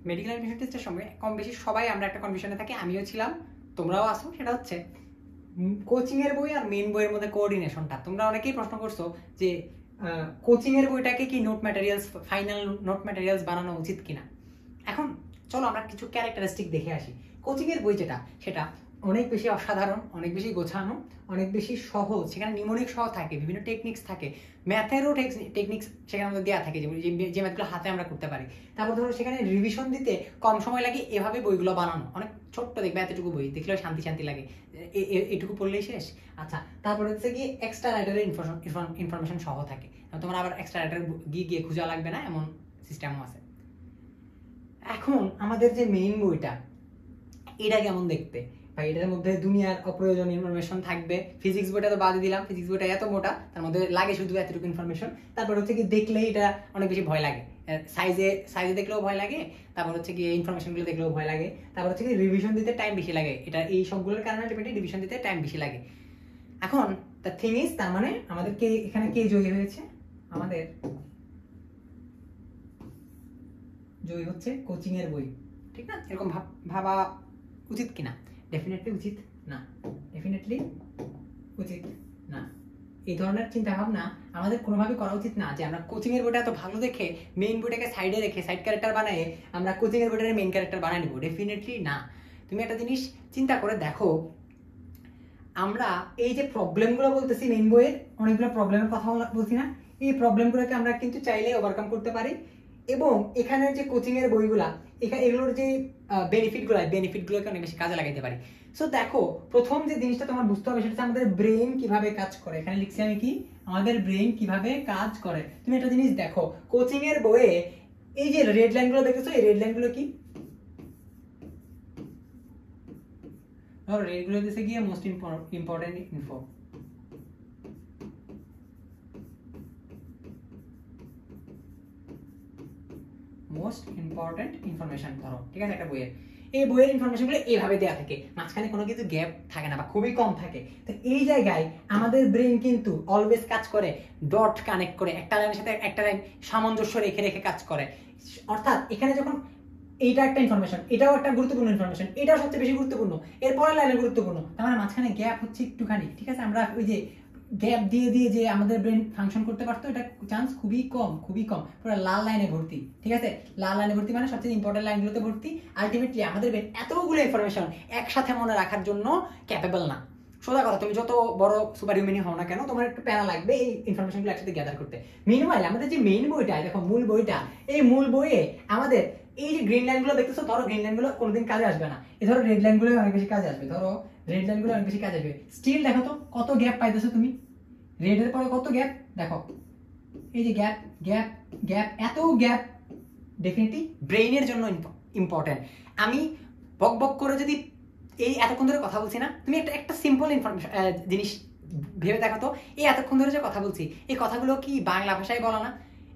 Medical admission টেস্টের সময় কম বেশি সবাই আমরা একটা কনফিউশনে থাকি, আমিও ছিলাম, তোমরাও আসো। সেটা হচ্ছে কোচিং এর বই আর মেইন বইয়ের মধ্যে কোঅর্ডিনেশনটা। তোমরা অনেকেই প্রশ্ন করছো যে কোচিং এর বইটাকে কি note materials, final note materials বানানো উচিত কিনা। এখন চলো আমরা কিছু ক্যারেক্টারিস্টিক দেখে আসি। কোচিং এর বই যেটা, সেটা অনেক বেশি অসাধারণ, অনেক বেশি গোছানো, অনেক বেশি সহজ। সেখানে নিউমোনিক সহ থাকে, বিভিন্ন টেকনিক্স থাকে, ম্যাথেরও টেকনিক্স সেখানে আমাদের দেওয়া থাকে, যে ম্যাথগুলো হাতে আমরা করতে পারি। তারপর ধরো সেখানে রিভিশন দিতে কম সময় লাগে, এভাবে বইগুলো বানানো। অনেক ছোট্ট দেখবে, এতটুকু বই দেখলেও শান্তি শান্তি লাগে, এটুকু পড়লেই শেষ। আচ্ছা, তারপর হচ্ছে কি এক্সট্রা রাইটারের ইনফরমেশন সহ থাকে, তোমার আবার এক্সট্রা রাইটার গিয়ে খোঁজা লাগবে না, এমন সিস্টেমও আছে। এখন আমাদের যে মেইন বইটা, এটা কেমন দেখতে ভাই? এটার মধ্যে দুনিয়ার অপ্রয়োজনীয় ইনফরমেশন থাকবে। ফিজিক্স বইটা তো বাদই দিলাম, ফিজিক্স বইটা এত মোটা, তার মধ্যে লাগে শুধু এতটুকু ইনফরমেশন। তারপর হচ্ছে কি দেখলে এটা অনেক বেশি ভয় লাগে, সাইজে দেখলেও ভয় লাগে, তারপর হচ্ছে কি ইনফরমেশনগুলো দেখলেও ভয় লাগে, তারপর হচ্ছে কি রিভিশন দিতে টাইম বেশি লাগে। এটা এই সবগুলোর কারণে রিভিশন দিতে টাইম বেশি লাগে। এখন দ্য থিং ইজ, তার মানে আমাদের এখানে কে জয়ী হয়েছে? আমাদের জয়ী হচ্ছে কোচিং এর বই, ঠিক না? এরকম ভাবা উচিত কিনা? ডেফিনেটলি উচিত না, ডেফিনেটলি উচিত না। এই ধরনের চিন্তা ভাবনা আমাদের কোনোভাবে করা উচিত না যে আমরা কোচিং এর বইটা এত ভালো দেখে মেইন বইটাকে সাইডে রেখে সাইড ক্যারেক্টার বানায় আমরা কোচিং এর বইটার মেইন ক্যারেক্টার বানাই নিব। ডেফিনেটলি না। তুমি একটা জিনিস চিন্তা করে দেখো, আমরা এই যে প্রবলেমগুলো বলতেছি, মেইন বইয়ের অনেকগুলো প্রবলেমের কথা বলছি না, এই প্রবলেমগুলোকে আমরা কিন্তু চাইলে ওভারকাম করতে পারি। এবং এখানের যে কোচিং এর বইগুলা, এগুলোর যে বেনিফিটগুলোকে অনেক বেশি কাজে লাগাইতে পারি। সো দেখো, প্রথম যে জিনিসটা তোমার বুঝতে হবে সেটা হচ্ছে আমাদের ব্রেন কিভাবে কাজ করে। এখানে লিখছি আমি কি, আমাদের ব্রেন কিভাবে কাজ করে। তুমি একটা জিনিস দেখো, কোচিং এর বইয়ে এই যে রেড লাইনগুলো দেখতেছো, এই রেড লাইনগুলো কি? ধরো রেডগুলো দিতে গিয়ে most important info, most important information ধরো, ঠিক আছে, একটা বইয়ের। এই বইয়ের ইনফরমেশনগুলো এইভাবে দেওয়া থাকে, মাঝখানে কোনো কিছু গ্যাপ থাকে না বা খুবই কম থাকে। তো এই জায়গায় আমাদের ব্রেন কিন্তু অলওয়েজ কাজ করে ডট কানেক্ট করে, একটা লাইনের সাথে একটা লাইন সামঞ্জস্য রেখে রেখে কাজ করে। অর্থাৎ এখানে যখন এইটা একটা ইনফরমেশন, এটাও একটা গুরুত্বপূর্ণ ইনফরমেশন, এটাও সবচেয়ে বেশি গুরুত্বপূর্ণ, এরপরের লাইনে গুরুত্বপূর্ণ, তার মানে মাঝখানে গ্যাপ হচ্ছে একটুখানি, ঠিক আছে। আমরা ওই যে গ্যাপ দিয়ে দিয়ে যে আমাদের ব্রেন ফাংশন করতে পারতো, এটা চান্স খুবই কম, খুবই কম। পুরো লাল লাইনে ভর্তি, ঠিক আছে। লাল লাইনে ভর্তি মানে সবচেয়ে ইম্পর্টেন্ট লাইনগুলোতে ভর্তি। আলটিমেটলি আমাদের ব্রেন এতগুলো ইনফরমেশন একসাথে মনে রাখার জন্য ক্যাপেবল না। সোজা কথা, তুমি যত বড় সুপার হিউম্যানই হও না কেন, তোমার একটু প্যারা লাগবে এই ইনফরমেশনগুলো একসাথে গ্যাদার করতে। মিনওয়াইল আমাদের যে মেইন বইটা, দেখো মূল বইটা, এই মূল বইয়ে আমাদের এই যে গ্রিন লাইনগুলো দেখতেছো, ধরো গ্রিন লাইনগুলো কোনোদিন কাজে আসবে না, এই ধরো রেড লাইনগুলো অনেক বেশি কাজে আসবে। ধরো রেড লাইনগুলো অনেক বেশি কাজে আসবে। স্টিল দেখো তো কত গ্যাপ পাইতেছো তুমি, রেডের পরে কত গ্যাপ, দেখো এই যে গ্যাপ গ্যাপ গ্যাপ, এত গ্যাপ ডেফিনেটলি ব্রেইনের জন্য ইম্পর্টেন্ট। আমি বক বক করে যদি এই এতক্ষণ ধরে কথা বলছি না, তুমি একটা সিম্পল ইনফরমেশন জিনিস ভেবে দেখো তো, এই এতক্ষণ ধরে যে কথা বলছি, এই কথাগুলো কি বাংলা ভাষায় বলা না?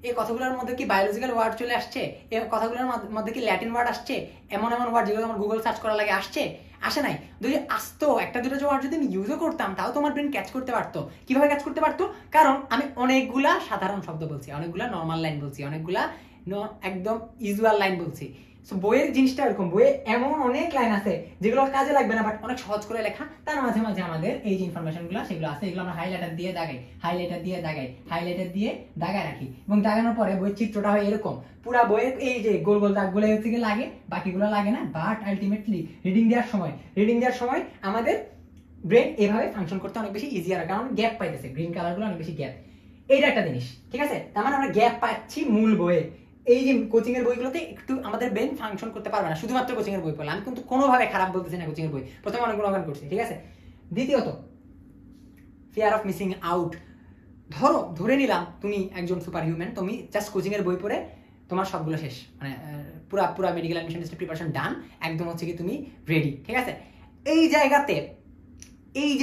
এই কথাগুলোর মধ্যে কি বায়োলজিক্যাল ওয়ার্ড চলে আসছে? এই কথাগুলোর মধ্যে কি ল্যাটিন ওয়ার্ড আসছে? এমন এমন ওয়ার্ড যেগুলো আমার গুগল সার্চ করা লাগে আসছে? আসে নাই। যদি আসতো, একটা দুটো ওয়ার্ড যদি আমি ইউজও করতাম, তাও তোমার ব্রেন ক্যাচ করতে পারতো। কিভাবে ক্যাচ করতে পারতো? কারণ আমি অনেকগুলা সাধারণ শব্দ বলছি, অনেকগুলা নর্মাল লাইন বলছি, অনেকগুলা একদম ইউজুয়াল লাইন বলছি। সো বইয়ের জিনিসটা এরকম, বইয়ে এমন অনেক লাইন আছে যেগুলো কাজে লাগবে না, বাট অনেক সহজ করে লেখা। তার মাঝে মাঝে আমাদের এই যে ইনফরমেশনগুলো সেগুলো আছে, এগুলো আমরা হাইলাইটার দিয়ে দাগাই, হাইলাইটার দিয়ে দাগাই, হাইলাইটার দিয়ে দাগায় রাখি। এবং দাগানোর পরে বইয়ের চিত্রটা হয় এরকম, পুরা বইয়ের এই যে গোল গোল দাগগুলো থেকে লাগে, বাকিগুলো লাগে না। বাট আলটিমেটলি রিডিং দেওয়ার সময় আমাদের ব্রেন এভাবে ফাংশন করতে অনেক বেশি ইজিয়ার, কারণ গ্যাপ পাইতেছে, গ্রিন কালারগুলো অনেক বেশি গ্যাপ। এইটা একটা জিনিস, ঠিক আছে। তার মানে আমরা গ্যাপ পাচ্ছি মূল বইয়ে। এই যে কোচিং এর বইগুলোতে একটু আমাদের ব্রেন ফাংশন করতে পারবে না শুধুমাত্র কোচিং এর বই পড়লে। আমি কিন্তু কোনোভাবে খারাপ বলতেছি না কোচিং এর বই, প্রথমে অনেক গুণগান করছি, ঠিক আছে। দ্বিতীয়ত, ফিয়ার অফ মিসিং আউট। ধরে নিলাম তুমি একজন সুপার হিউম্যান, তুমি জাস্ট কোচিং এর বই পড়ে তোমার সবগুলো শেষ, মানে পুরা মেডিকেল অ্যাডমিশন টেস্টের প্রিপারেশন ডান, একদম হচ্ছে কি তুমি রেডি, ঠিক আছে। এই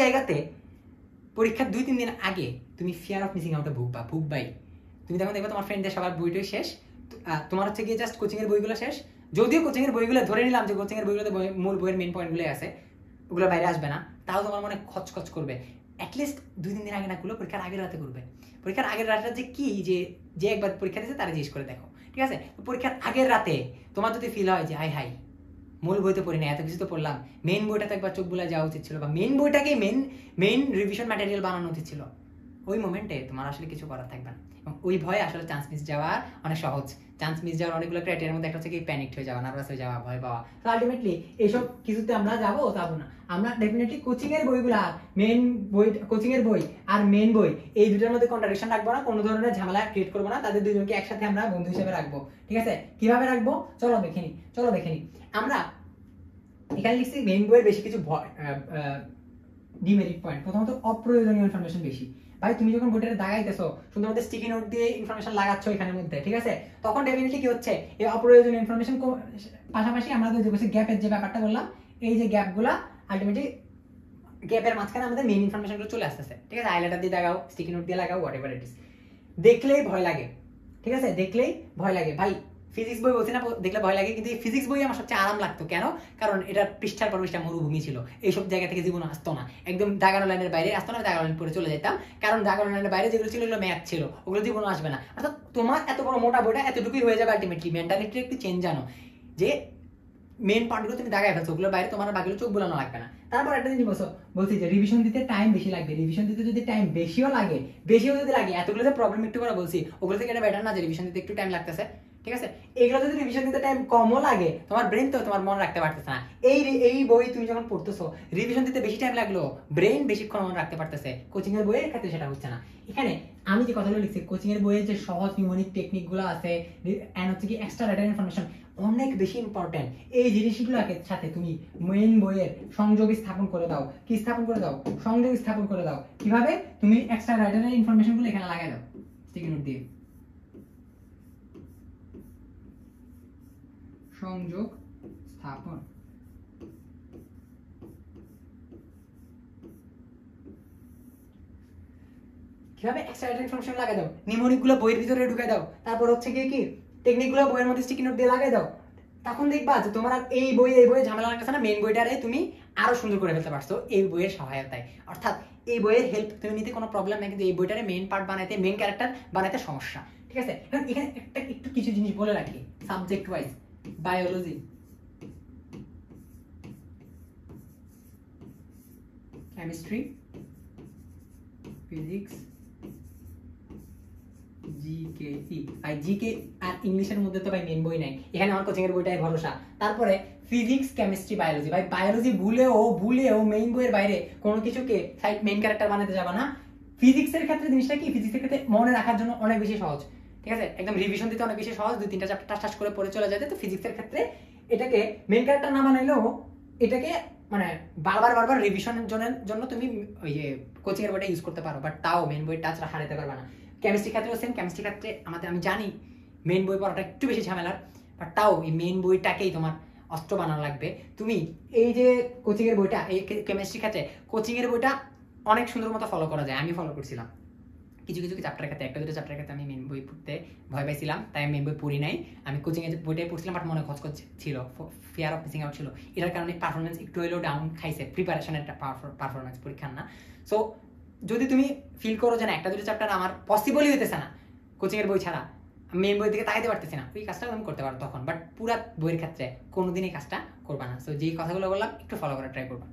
জায়গাতে পরীক্ষার 2-3 দিন আগে তুমি ফিয়ার অফ মিসিং আউটে ভুগবাই। তুমি তখন দেখবে তোমার ফ্রেন্ডদের সবার বইটাই শেষ, তোমার হচ্ছে গিয়ে জাস্ট কোচিং এর বইগুলো শেষ। যদিও কোচিং এর বইগুলো ধরে নিলাম যে কোচিং এর বইগুলোতে মূল বইয়ের মেইন পয়েন্টগুলো আছে, ওগুলো বাইরে আসবে না, তাও তোমার মনে খচখচ করবে। অ্যাটলিস্ট 2-3 দিন আগে না করলেও পরীক্ষার আগের রাতে করবে। পরীক্ষার আগের রাতটা যে কি, যে একবার পরীক্ষা দিয়েছে তারা জিজ্ঞেস করে দেখো, ঠিক আছে। পরীক্ষার আগের রাতে তোমার যদি ফিল হয় যে হাই হাই মূল বইতে পড়ি না, এত কিছু তো পড়লাম, মেইন বইটা তো একবার চোখ বুলা যাওয়া উচিত ছিল, বা মেইন বইটাকে মেইন রিভিশন ম্যাটেরিয়াল বানানো উচিত ছিল, ওই মোমেন্টে তোমার আসলে কিছু করার থাকবে না। এবং ওই ভয়ে আসলে চান্স মিস যাওয়ার অনেক সহজ। চান্স মিস যাওয়ার অনেকগুলো ক্রাইটেরিয়ার মধ্যে একটা হচ্ছে কি প্যানিক হয়ে যাওয়া, নার্ভাস হয়ে যাওয়া, ভয় পাওয়া। তো আলটিমেটলি এইসব কিছুতে আমরা যাবো না, আমরা ডেফিনেটলি কোচিং এর বইগুলা, মেইন বই, কোচিং এর বই আর মেইন বই, এই দুটোর মধ্যে কন্ট্রাডিকশন রাখবো না, কোনো ধরনের ঝামেলা ক্রিয়েট করবো না, তাদের দুজনকে একসাথে আমরা বন্ধু হিসেবে রাখবো। ঠিক আছে, কিভাবে রাখবো চলো দেখে নি। আমরা এখানে লিখছি মেইন বইয়ের বেশি কিছু ডিমেরিট পয়েন্ট। প্রথমত অপ্রয়োজনীয় ইনফরমেশন বেশি। ভাই তুমি যখন বইটাতে দাগাইতেছো, সুন্দর মধ্যে স্টিকি নোট দিয়ে ইনফরমেশন লাগাচ্ছ এখানের মধ্যে, ঠিক আছে, তখন ডেফিনেটলি কি হচ্ছে, এই অপ্রয়োজনীয় ইনফরমেশন পাশাপাশি আমরা যে গ্যাপের যে ব্যাপারটা বললাম, এই যে গ্যাপগুলা আলটিমেটলি গ্যাপের মাঝখানে আমাদের মেইন ইনফরমেশনগুলো চলে আসতেছে। ঠিক আছে, হাইলাইটার দিয়ে লাগাও, স্টিকি নোট দিয়ে লাগাও, হোয়াটএভার ইট ইজ, দেখলেই ভয় লাগে। ঠিক আছে, দেখলেই ভয় লাগে। ভাই ফিজিক্স বই বলছি না দেখলে ভয় লাগে, কিন্তু এই ফিজিক্স বই আমার সবচেয়ে আরাম লাগতো। কেন? কারণ এটা পৃষ্ঠার পর পৃষ্ঠা মরুভূমি ছিল, এইসব জায়গা থেকে জীবন আসতো না, একদম দাগানো লাইনের বাইরে আসতো না, দাগানো লাইন পরে চলে যেতাম। কারণ দাগানো লাইনের বাইরে যেগুলো ছিল এগুলো ম্যাথ ছিল, ওগুলো জীবনও আসবে না। অর্থাৎ তোমার এত বড় মোটা বইটা এতটুকুই হয়ে যাবে। আলটিমেটলি মেন্টালিটির একটু চেঞ্জ জানো, যে মেইন পার্টগুলো তুমি দাগায় ফেলছো, ওগুলোর বাইরে তোমার বাকিগুলো চোখ বোলানো লাগবে না। তারপর একটা জিনিস বলছি যে রিভিশন দিতে টাইম বেশি লাগবে। রিভিশন দিতে যদি টাইম বেশিও যদি লাগে, এতগুলো যে প্রবলেম একটু করে বলছি, ওগুলো থেকে এটা বেটার না যে রিভিশন দিতে একটু টাইম লাগতেছে। ঠিক আছে, এগুলো যদি রিভিশন দিতে টাইম কমও লাগে, তোমার ব্রেন তো তোমার মনে রাখতে পারতেছে না। এই বই তুমি যখন পড়তেছো, রিভিশন দিতে বেশি টাইম লাগলো, ব্রেন বেশিক্ষণ মনে রাখতে পারতেছে। কোচিং এর বইয়ের ক্ষেত্রে সেটা হচ্ছে না। এখানে আমি যে কথাগুলো লিখছি, কোচিং এর বইয়ে যে সহজ নিউমনিক টেকনিক গুলো আছে, এন্ড হচ্ছে কি এক্সট্রা ডাটা ইনফরমেশন অনেক বেশি ইম্পর্টেন্ট। এই জিনিসগুলোকে সাথে তুমি মেইন বইয়ের সংযোগ স্থাপন করে দাও। কি স্থাপন করে দাও? সংযোগ স্থাপন করে দাও। কিভাবে? তুমি এক্সট্রা ডাটার ইনফরমেশন গুলো এখানে লাগাই দাও স্টিকি নোট দিয়ে। সংযোগ স্থাপন। কিভাবে? এক্সট্রা ডাটা ইনফরমেশন লাগাই দাও, নিউমনিক গুলো বইয়ের ভিতরে ঢুকাই দাও, তারপর হচ্ছে কি টেকনিক গুলো বইয়ের মধ্যে স্টিকি নোট দিয়ে লাগাই দাও। তখন দেখবা যে তোমার এই বইয়ে ঝামেলা লাগতেছে না, মেইন বইটারে তুমি আরো সুন্দর করে ফেলতে পারছো এই বইয়ের সহায়তায়। অর্থাৎ এই বইয়ের হেল্প তুমি নিতে কোনো প্রবলেম নাই, কিন্তু এই বইটারে মেইন পার্ট বানাইতে, মেইন ক্যারেক্টার বানাইতে সমস্যা। ঠিক আছে, এখন এখানে একটু কিছু জিনিস বলে রাখি subject wise. Biology, chemistry, physics, GK. ভাই জিকে আর ইংলিশের মধ্যে তো ভাই মেইন বই নাই, এখানে আমার কোচিং এর বইটাই ভরসা। তারপরে ফিজিক্স, কেমিস্ট্রি, বায়োলজি। ভাই বায়োলজি ভুলেও মেইন বইয়ের বাইরে কোনো কিছুকে সাইড মেইন ক্যারেক্টার বানাতে যাবে না। ফিজিক্সের ক্ষেত্রে জিনিসটা কি, ফিজিক্সের ক্ষেত্রে মনে রাখার জন্য অনেক বেশি সহজ। ঠিক আছে, একদম রিভিশন দিতে অনেক বেশি সহজ, 2-3টা চ্যাপ্টার টাচ করে পড়ে চলে যেতে। তো ফিজিক্সের ক্ষেত্রে এটাকে মেইন ক্যারেক্টার না বানাইলেও এটাকে মানে বারবার রিভিশনের জন্য তুমি ওই যে কোচিং এর বইটা ইউজ করতে পারো, বাট তাও মেইন বই টাচ হারাতে পারবে না। কেমিস্ট্রি ক্ষেত্রেও সেম। কেমিস্ট্রি ক্ষেত্রে আমি জানি মেইন বই পড়াটা একটু বেশি ঝামেলার, বাট তাও এই মেইন বইটাকেই তোমার অস্ত্র বানানো লাগবে। তুমি এই যে কোচিং এর বইটা, এই কেমিস্ট্রি ক্ষেত্রে কোচিং এর বইটা অনেক সুন্দর মতো ফলো করা যায়। আমি ফলো করছিলাম কিছু চ্যাপ্টারের ক্ষেত্রে, 1-2 চ্যাপ্টারের ক্ষেত্রে আমি মেইন বই পড়তে ভয় পাইছিলাম, তাই আমি মেইন বই পড়ি নাই। আমি কোচিং এর বইটাই পড়ছিলাম, বাট মনে খচখচ ছিল, ফিয়ার অফ মিসিং আউট ছিল। এটার কারণে পারফরমেন্স একটু হলেও ডাউন খাইছে, প্রিপারেশনের পারফরমেন্স, পরীক্ষার না। সো যদি তুমি ফিল করো যে না 1-2 চ্যাপ্টার আমার পসিবলই হইতেছে না কোচিং এর বই ছাড়া, মেইন বই দিকে তাকাইতে পারতেছি না, ওই কাজটা তুমি করতে পারো তখন, বাট পুরা বইয়ের ক্ষেত্রে কোনোদিনই কাজটা করবা না। সো যেই কথাগুলো বললাম একটু ফলো করার ট্রাই করবা।